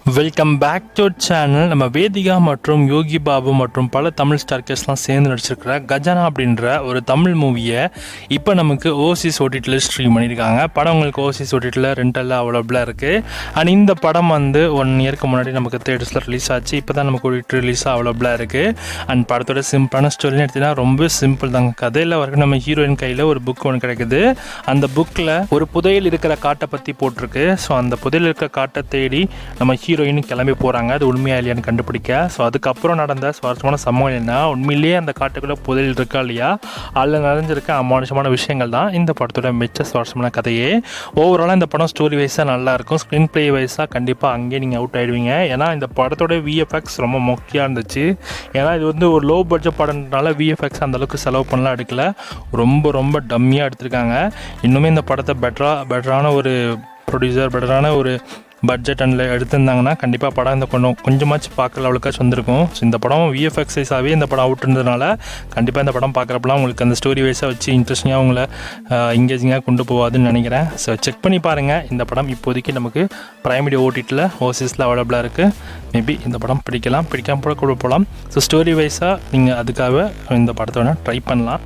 Welcome back to channel. நம்ம வேதிகா மற்றும் யோகி பாபு மற்றும் பல தமிழ் ஸ்டார்கர்ஸ்லாம் சேர்ந்து நடிச்சிருக்கிற கஜானா அப்படின்ற ஒரு தமிழ் மூவியை இப்போ நமக்கு ஓசிஸ் ஓடிடியில் ஸ்ட்ரீம் பண்ணியிருக்காங்க. படம் உங்களுக்கு ஓசிஸ் ஓடிடியில் ரெண்டெல்லாம் அவைலபிளாக இருக்குது. அண்ட் இந்த படம் வந்து 1 இயருக்கு முன்னாடி நமக்கு தேட்டர்ஸில் ரிலீஸ் ஆச்சு. இப்போ தான் நமக்கு ஓடிடி ரிலீஸாக அவைலபிளாக இருக்குது. அண்ட் படத்தோட சிம்பிளான ஸ்டோரின்னு எடுத்திங்கன்னா ரொம்ப சிம்பிள் தாங்க. கதையில் வரைக்கும் நம்ம ஹீரோயின் கையில் ஒரு புக் ஒன்று கிடைக்குது. அந்த புக்கில் ஒரு புதையல் இருக்கிற காட்டை பற்றி போட்டிருக்கு. ஸோ அந்த புதையல் இருக்கிற காட்டை தேடி நம்ம ஹீரோயின் கிளம்பி போகிறாங்க. அது உண்மையா இல்லையான்னு கண்டுபிடிக்க. ஸோ அதுக்கப்புறம் நடந்த சுவாரஸ்யமான சம்பவம் என்ன, உண்மையிலேயே அந்த காட்டுக்குள்ளே புதையல் இருக்கா இல்லையா, அதில் நிறைஞ்சிருக்க அமானுஷமான விஷயங்கள் தான் இந்த படத்தோட மிச்ச சுவாரஸ்யமான கதையே. ஓவராலாக இந்த படம் ஸ்டோரி வைஸாக நல்லாயிருக்கும். ஸ்க்ரீன் பிளே வைஸாக கண்டிப்பாக அங்கேயே நீங்கள் அவுட் ஆகிடுவீங்க. ஏன்னா இந்த படத்தோட விஎஃப்எக்ஸ் ரொம்ப முக்கியம் இருந்துச்சு. ஏன்னா இது வந்து ஒரு லோ பட்ஜெட் படம்னால விஎஃப்எக்ஸ் அந்தளவுக்கு செலவு பண்ணலாம் எடுக்கல. ரொம்ப டம்மியாக எடுத்திருக்காங்க. இன்னுமே இந்த படத்தை பெட்டரான ஒரு ப்ரொடியூசர், பெட்டரான ஒரு பட்ஜெட் அண்டில் எடுத்திருந்தாங்கன்னா கண்டிப்பாக படம் இந்த கொஞ்சமாச்சும் பார்க்குற லெவலுக்காச்சும் வந்திருக்கும். ஸோ இந்த படம் விஎஃப்எக்ஸ் வைஸாகவே இந்த படம் அவுட் இருந்ததுனால கண்டிப்பாக இந்த படம் பார்க்குறப்பலாம் உங்களுக்கு அந்த ஸ்டோரி வைஸாக வச்சு இன்ட்ரெஸ்டிங்காக உங்களை எங்கேஜிங்காக கொண்டு போகாதுன்னு நினைக்கிறேன். ஸோ செக் பண்ணி பாருங்கள். இந்த படம் இப்போதைக்கு நமக்கு பிரைம் வீடியோ ஓடிடியில் ஓசிஸில் அவைலபிளாக இருக்குது. மேபி இந்த படம் பிடிக்காமல் கூட போகலாம். ஸோ ஸ்டோரி வைஸாக நீங்கள் அதுக்காக இந்த படத்தை வேணால் ட்ரை பண்ணலாம்.